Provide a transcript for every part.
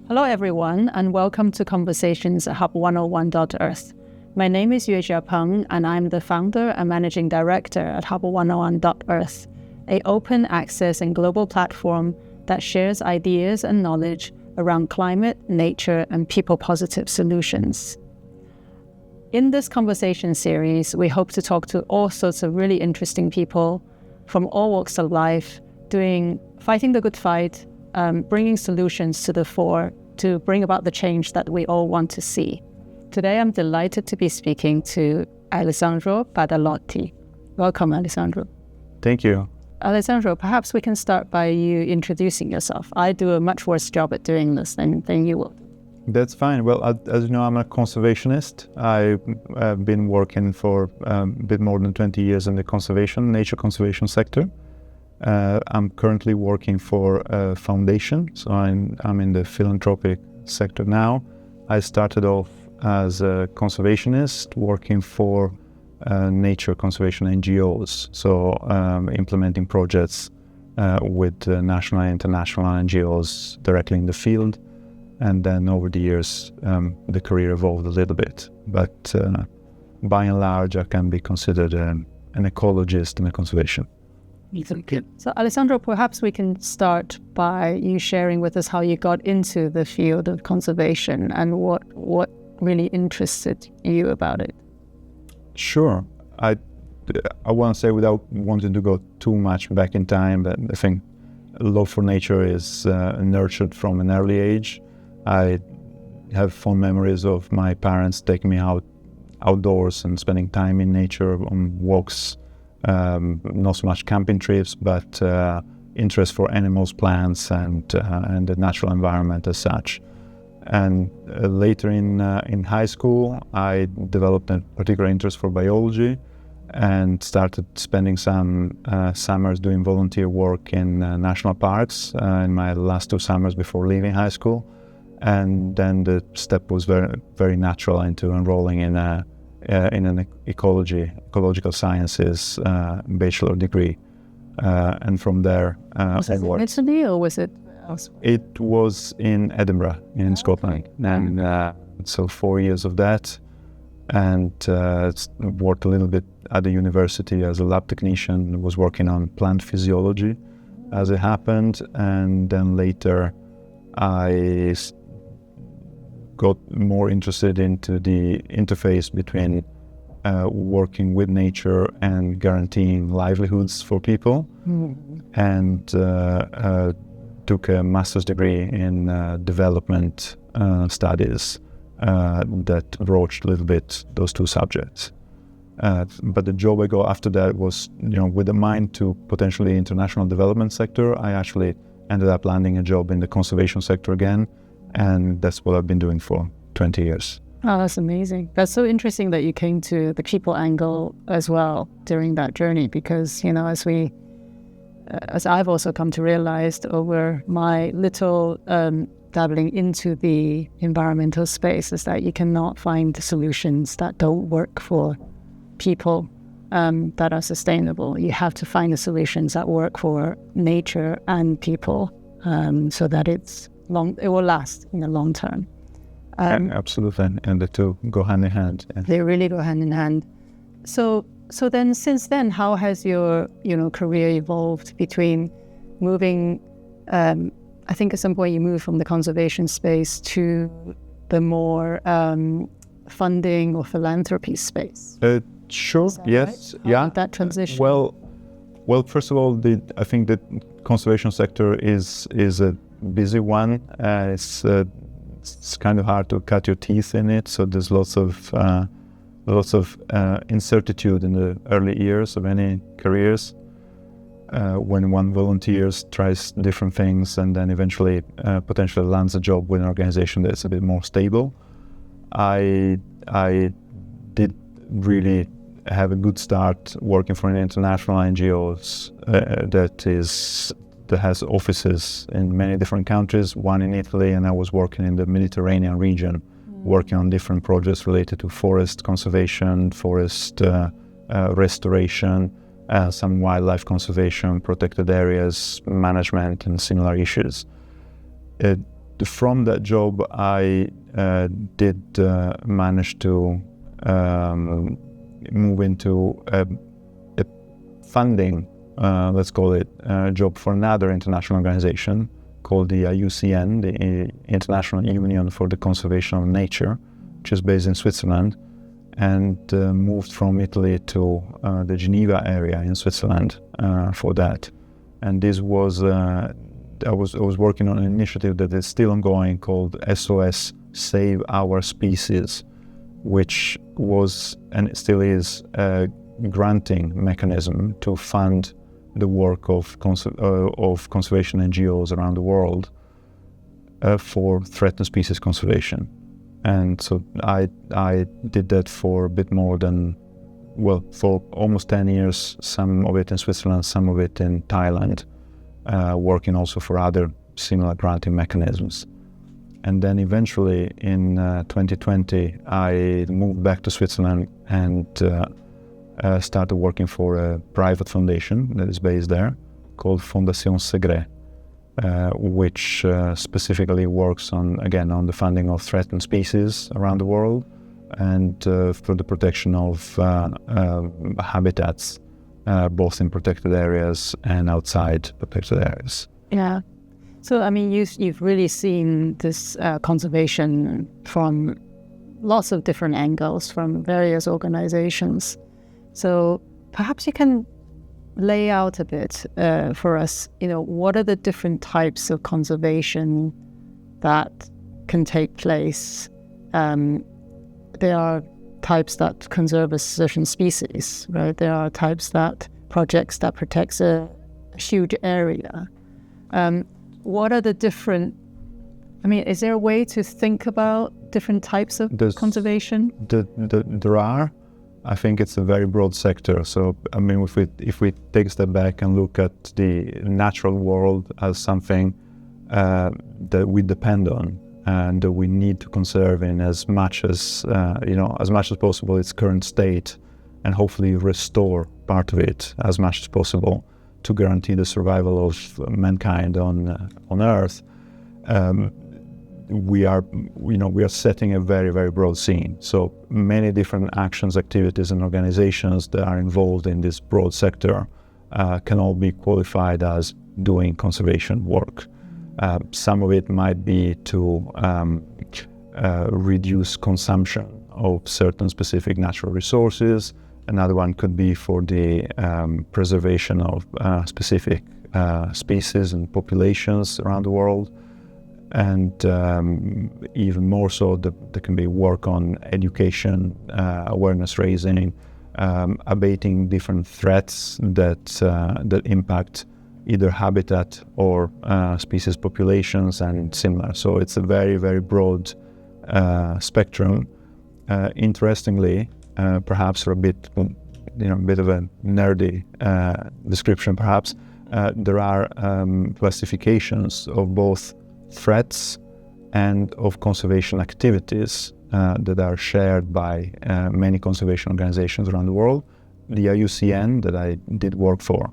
Hello everyone, and welcome to Conversations at Hub101.Earth. My name is Yuejia Peng, and I'm the founder and managing director at Hub101.Earth, an open access and global platform that shares ideas and knowledge around climate, nature, and people-positive solutions. In this conversation series, we hope to talk to all sorts of really interesting people from all walks of life, fighting the good fight, bringing solutions to the fore to bring about the change that we all want to see. Today, I'm delighted to be speaking to Alessandro Badalotti. Welcome, Alessandro. Thank you. Alessandro, perhaps we can start by you introducing yourself. I do a much worse job at doing this than you will. That's fine. Well, as you know, I'm a conservationist. I've been working for a bit more than 20 years in the nature conservation sector. I'm currently working for a foundation, so I'm in the philanthropic sector now. I started off as a conservationist working for nature conservation NGOs, so implementing projects with national and international NGOs directly in the field. And then over the years, the career evolved a little bit. But by and large, I can be considered an ecologist and a conservation. So Alessandro, perhaps we can start by you sharing with us how you got into the field of conservation and what really interested you about it. Sure. I want to say, without wanting to go too much back in time, that I think love for nature is nurtured from an early age. I have fond memories of my parents taking me outdoors and spending time in nature on walks. Not so much camping trips, but interest for animals, plants, and the natural environment as such. And later in high school, I developed a particular interest for biology and started spending some summers doing volunteer work in national parks in my last 2 summers before leaving high school. And then the step was very, very natural into enrolling in an ecological sciences bachelor degree, and from there was it in Italy or was it elsewhere? It was in Edinburgh, in Scotland, and so 4 years of that, and worked a little bit at the university as a lab technician. Was working on plant physiology as it happened, and then later I got more interested into the interface between working with nature and guaranteeing livelihoods for people, and took a master's degree in development studies that broached a little bit those 2 subjects. But the job I got after that was, with a mind to potentially international development sector. I actually ended up landing a job in the conservation sector again. And that's what I've been doing for 20 years. Oh, that's amazing. That's so interesting that you came to the people angle as well during that journey, because, as I've also come to realize over my little dabbling into the environmental space, is that you cannot find solutions that don't work for people that are sustainable. You have to find the solutions that work for nature and people so that it will last in the long term. Absolutely, and the 2 go hand in hand. Yeah. They really go hand in hand. So then, since then, how has your career evolved between moving? I think at some point you moved from the conservation space to the more funding or philanthropy space. Sure. Yes. Right? How did that transition? Well, first of all, I think the conservation sector is a busy one. It's kind of hard to cut your teeth in it, so there's lots of incertitude in the early years of any careers. When one volunteers, tries different things, and then eventually potentially lands a job with an organization that's a bit more stable. I did really have a good start working for an international NGOs that has offices in many different countries, one in Italy, and I was working in the Mediterranean region, working on different projects related to forest conservation, forest restoration, some wildlife conservation, protected areas, management, and similar issues. from that job, I did manage to move into a funding, let's call it, job for another international organization called the IUCN, the International Union for the Conservation of Nature, which is based in Switzerland, and moved from Italy to the Geneva area in Switzerland for that. And this was, I was working on an initiative that is still ongoing called SOS Save Our Species, which was and it still is a granting mechanism to fund the work of conservation NGOs around the world for threatened species conservation. And so I did that for a bit more than, well, for almost 10 years, some of it in Switzerland, some of it in Thailand, working also for other similar granting mechanisms. And then eventually in 2020, I moved back to Switzerland and started working for a private foundation that is based there called Fondation Segré, which specifically works on the funding of threatened species around the world and for the protection of habitats, both in protected areas and outside protected areas. Yeah. So, I mean, you've really seen this conservation from lots of different angles from various organizations. So perhaps you can lay out a bit for us, what are the different types of conservation that can take place? There are types that conserve a certain species, right? There are projects that protects a huge area. What are the different, is there a way to think about different types of conservation? There are. I think it's a very broad sector. So, if we take a step back and look at the natural world as something that we depend on and that we need to conserve in as much as possible its current state, and hopefully restore part of it as much as possible to guarantee the survival of mankind on Earth. We are setting a very, very broad scene. So many different actions, activities, and organizations that are involved in this broad sector can all be qualified as doing conservation work. Some of it might be to reduce consumption of certain specific natural resources. Another one could be for the preservation of specific species and populations around the world. And even more so, there can be work on education, awareness raising, abating different threats that impact either habitat or species populations and similar. So it's a very, very broad spectrum. Interestingly, perhaps for a bit of a nerdy description, perhaps there are classifications of both threats and of conservation activities that are shared by many conservation organizations around the world. The IUCN that I did work for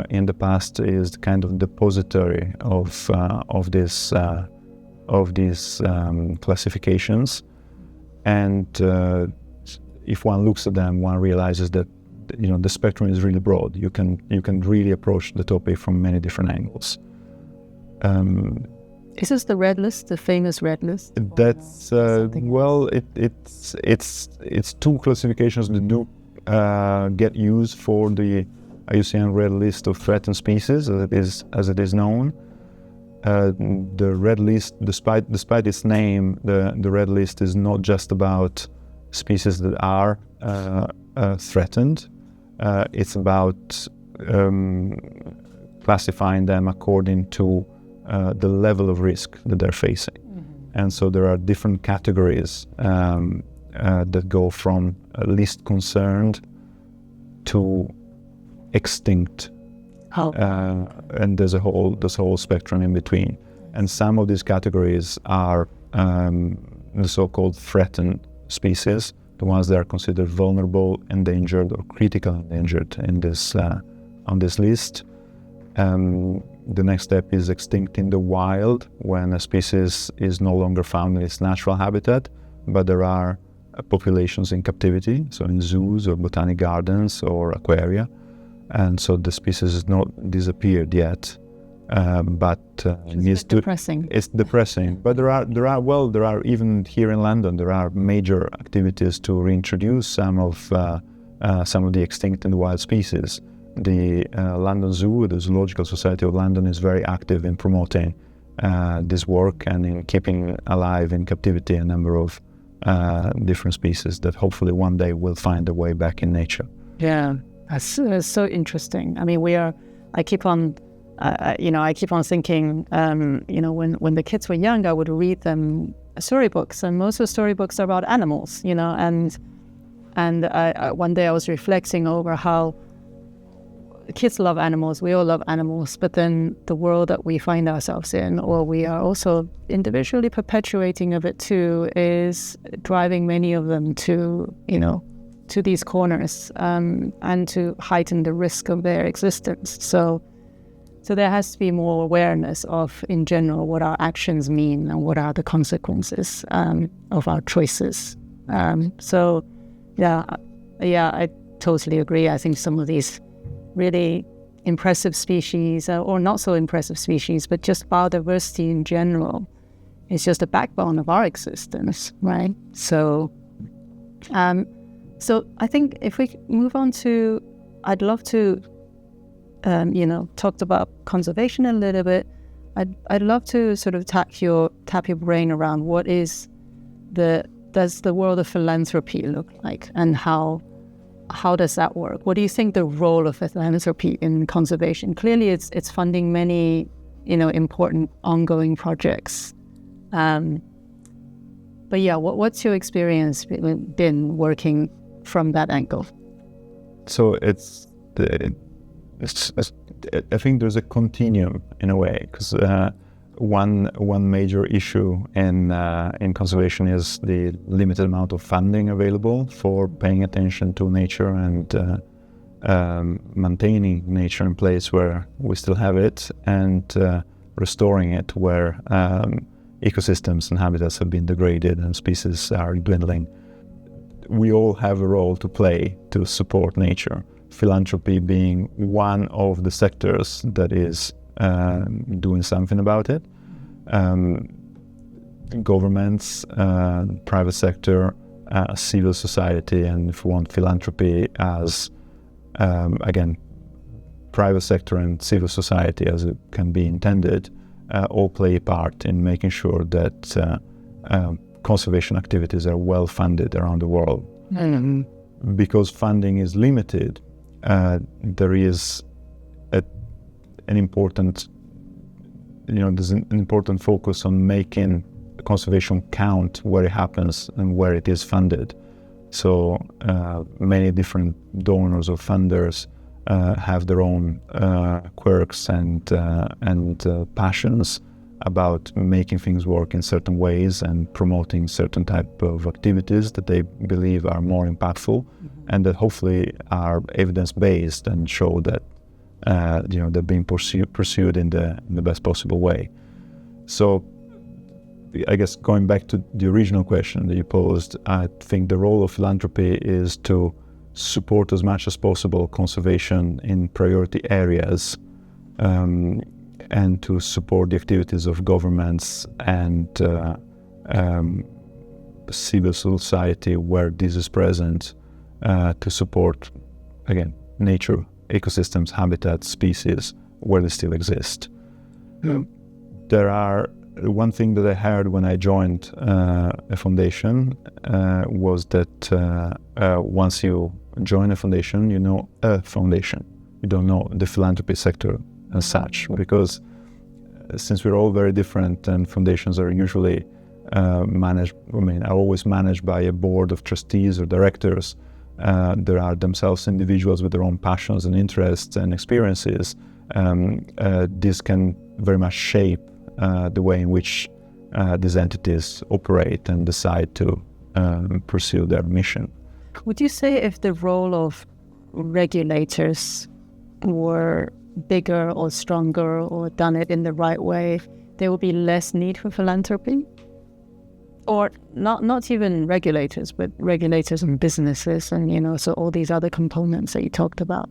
in the past is kind of depository of these classifications, and if one looks at them, one realizes that the spectrum is really broad. You can really approach the topic from many different angles. Is this the red list, the famous red list? That's it's two classifications that do get used for the IUCN Red List of threatened species, as it is known. The Red List, despite its name, the Red List is not just about species that are threatened. It's about classifying them according to the level of risk that they're facing. Mm-hmm. And so there are different categories that go from least concerned to extinct. And there's a whole spectrum in between. And some of these categories are the so-called threatened species, the ones that are considered vulnerable, endangered, or critically endangered in this on this list. the next step is extinct in the wild, when a species is no longer found in its natural habitat, but there are populations in captivity, so in zoos or botanic gardens or aquaria, and so the species has not disappeared yet. But it's depressing. It's depressing. But there are even here in London, there are major activities to reintroduce some of the extinct and wild species. The London Zoo, the Zoological Society of London, is very active in promoting this work and in keeping alive in captivity a number of different species that hopefully one day will find a way back in nature. Yeah, that's so interesting. I mean, I keep on thinking, when the kids were young, I would read them storybooks, and most of the storybooks are about animals, and one day I was reflecting over how kids love animals, we all love animals, but then the world that we find ourselves in, or we are also individually perpetuating a bit too, is driving many of them to these corners, and to heighten the risk of their existence. So there has to be more awareness of, in general, what our actions mean and what are the consequences of our choices. I totally agree. I think some of these really impressive species, or not so impressive species, but just biodiversity in general, is just the backbone of our existence, right? So I think if we move on to, I'd love to, talked about conservation a little bit. I'd love to sort of tap your brain around what does the world of philanthropy look like, and how does that work? What do you think the role of philanthropy in conservation? Clearly, it's funding many, important ongoing projects. But yeah, what's your experience been working from that angle? So I think there's a continuum in a way, because one major issue in conservation is the limited amount of funding available for paying attention to nature and maintaining nature in place where we still have it, and restoring it where ecosystems and habitats have been degraded and species are dwindling. We all have a role to play to support nature, philanthropy being one of the sectors that is doing something about it. Governments, private sector, civil society, and if we want philanthropy as, again, private sector and civil society as it can be intended, all play a part in making sure that conservation activities are well funded around the world. Mm-hmm. Because funding is limited, there is an important, there's an important focus on making conservation count where it happens and where it is funded. So many different donors or funders have their own quirks and passions about making things work in certain ways and promoting certain type of activities that they believe are more impactful, mm-hmm. and that hopefully are evidence-based and show that they're being pursued in the best possible way. So I guess going back to the original question that you posed, I think the role of philanthropy is to support as much as possible conservation in priority areas, and to support the activities of governments and civil society where this is present, to support, again, nature, ecosystems, habitats, species where they still exist. Yeah. One thing that I heard when I joined a foundation was that once you join a foundation, you know a foundation. You don't know the philanthropy sector as such, because since we're all very different and foundations are usually are always managed by a board of trustees or directors, there are themselves individuals with their own passions and interests and experiences. This can very much shape the way in which these entities operate and decide to pursue their mission. Would you say if the role of regulators or bigger or stronger or done it in the right way, there will be less need for philanthropy? Or not even regulators, but regulators and businesses and, so all these other components that you talked about.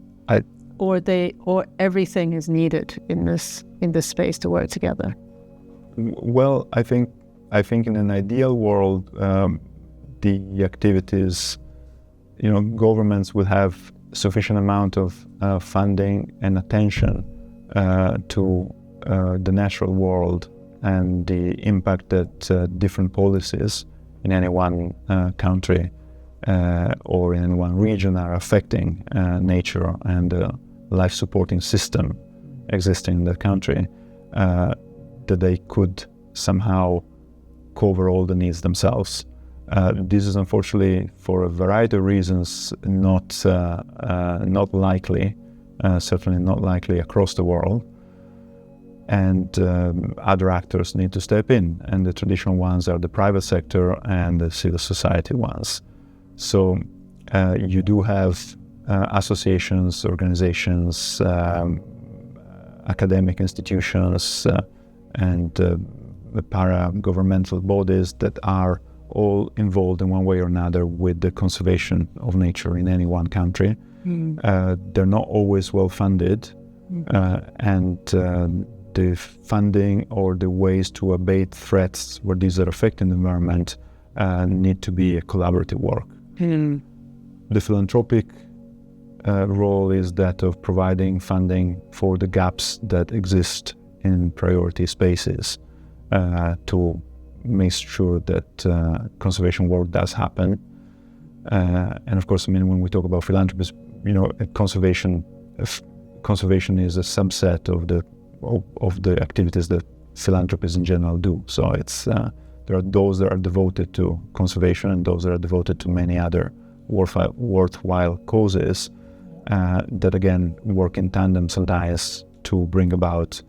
Or everything is needed in this space to work together? Well, I think in an ideal world, the activities, governments will have sufficient amount of funding and attention to the natural world and the impact that different policies in any one country or in any one region are affecting nature and the life-supporting system existing in the country, that they could somehow cover all the needs themselves. This is unfortunately, for a variety of reasons, not likely, certainly not likely across the world. And other actors need to step in, and the traditional ones are the private sector and the civil society ones. So you do have associations, organizations, academic institutions, and para-governmental bodies that are all involved in one way or another with the conservation of nature in any one country. They're not always well funded, and the funding or the ways to abate threats where these are affecting the environment need to be a collaborative work. The philanthropic role is that of providing funding for the gaps that exist in priority spaces to make sure that conservation work does happen. And of course, when we talk about philanthropy, conservation is a subset of the activities that philanthropists in general do. So it's there are those that are devoted to conservation and those that are devoted to many other worthwhile causes that again work in tandem sometimes to bring about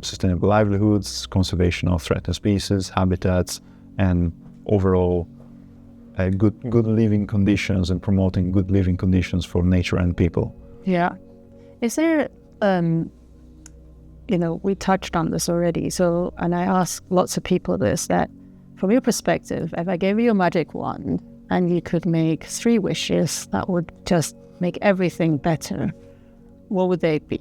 sustainable livelihoods, conservation of threatened species, habitats, and overall good living conditions and promoting good living conditions for nature and people. Yeah. Is there, we touched on this already, and I ask lots of people this, that from your perspective, if I gave you a magic wand and you could make 3 wishes that would just make everything better, what would they be?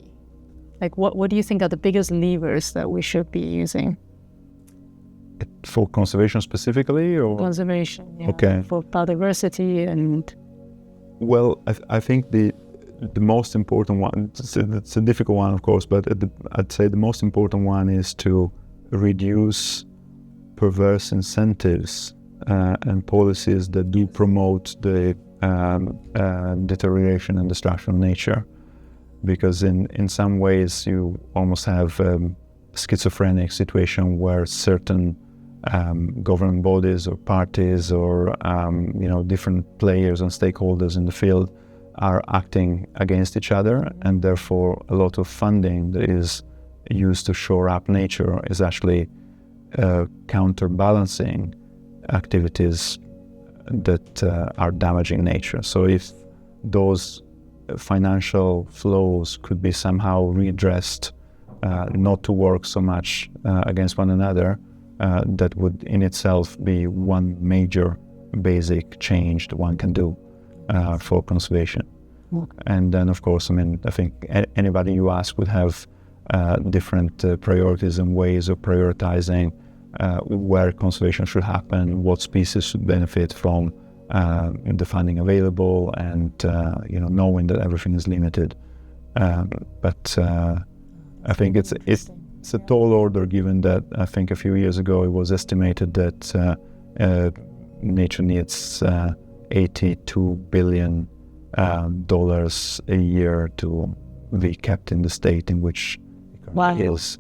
Like, what do you think are the biggest levers that we should be using? For conservation specifically, or? Conservation, yeah. Okay. For biodiversity and... Well, I think the most important one, it's a difficult one, of course, but I'd say the most important one is to reduce perverse incentives and policies that do promote the deterioration and destruction of nature. Because in some ways you almost have a schizophrenic situation where certain government bodies or parties or different players and stakeholders in the field are acting against each other, and therefore a lot of funding that is used to shore up nature is actually counterbalancing activities that are damaging nature. So if those financial flows could be somehow redressed, not to work so much against one another, that would in itself be one major basic change that one can do for conservation. Okay. And then of course, I think anybody you ask would have different priorities and ways of prioritizing where conservation should happen, what species should benefit from the funding available, and knowing that everything is limited. But I think it's a tall order, given that I think a few years ago it was estimated that nature needs $82 billion a year to be kept in the state in which it currently is.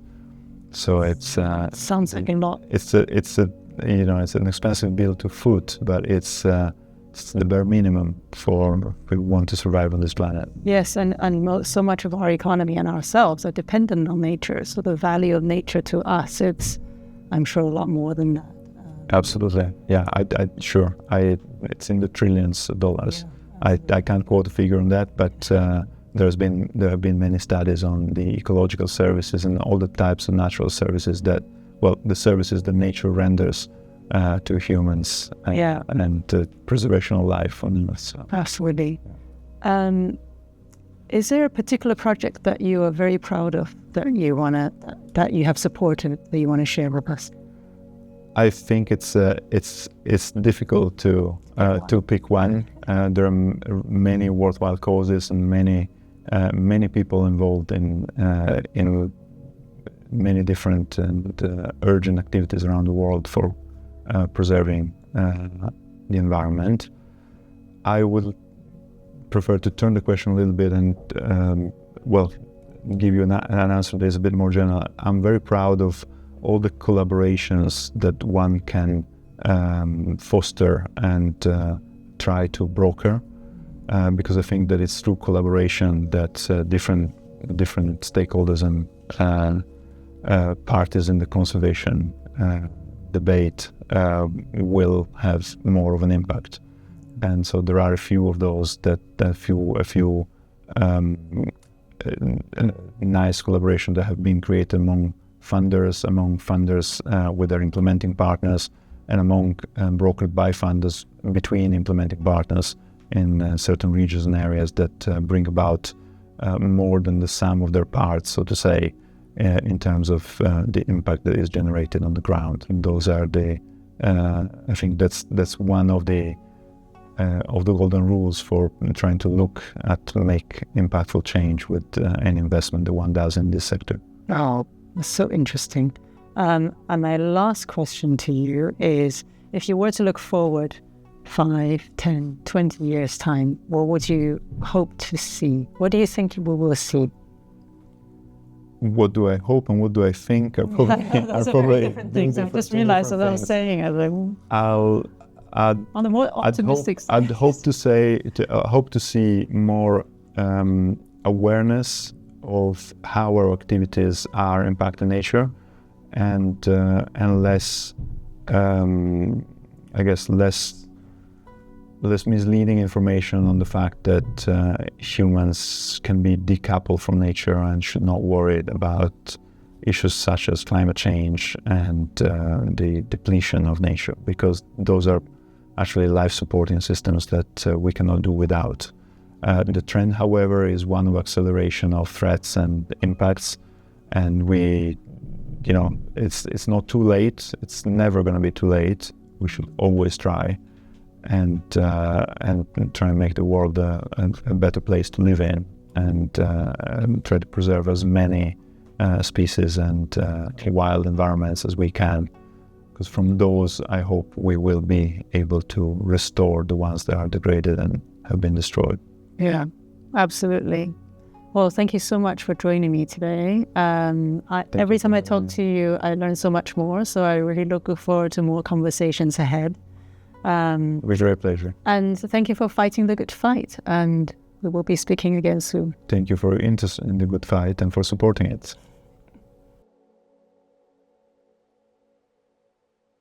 So it's sounds like a lot. It's an expensive bill to foot, but it's the bare minimum for if we want to survive on this planet. Yes, and so much of our economy and ourselves are dependent on nature. So the value of nature to us, it's, I'm sure, a lot more than that. Absolutely, yeah. It's in the trillions of dollars. Yeah, I can't quote a figure on that, but there have been many studies on the ecological services and all the types of natural services the services that nature renders to humans and preservation of life on Earth. So. Absolutely. Is there a particular project that you are very proud of that you have supported that you want to share with us? I think it's difficult to pick one. There are many worthwhile causes and many people involved in many different and urgent activities around the world for preserving the environment. I would prefer to turn the question a little bit and give you an answer that is a bit more general. I'm very proud of all the collaborations that one can foster and try to broker, because I think that it's through collaboration that different stakeholders and parties in the conservation debate will have more of an impact. And so there are a few of those a few nice collaborations that have been created among funders with their implementing partners, and among brokered by funders between implementing partners in certain regions and areas that bring about more than the sum of their parts, so to say, in terms of the impact that is generated on the ground. And those are I think that's one of the golden rules for trying to look at make impactful change with any investment that one does in this sector. Oh, that's so interesting. And my last question to you is, if you were to look forward 5, 10, 20 years' time, what would you hope to see? What do you think we will see? What do I hope and what do I think are probably different things. I just realized what I was saying. I was like, on the more optimistic side. I'd hope to see more awareness of how our activities are impacting nature, and less, less misleading information on the fact that humans can be decoupled from nature and should not worry about issues such as climate change and the depletion of nature, because those are actually life-supporting systems that we cannot do without. The trend, however, is one of acceleration of threats and impacts, and it's not too late. It's never going to be too late. We should always try and try and make the world a better place to live in, and try to preserve as many species and wild environments as we can. Because from those, I hope we will be able to restore the ones that are degraded and have been destroyed. Yeah, absolutely. Well, thank you so much for joining me today. Every time I talk to you, I learn so much more. So I really look forward to more conversations ahead. With great pleasure. And thank you for fighting the good fight. And we will be speaking again soon. Thank you for your interest in the good fight and for supporting it.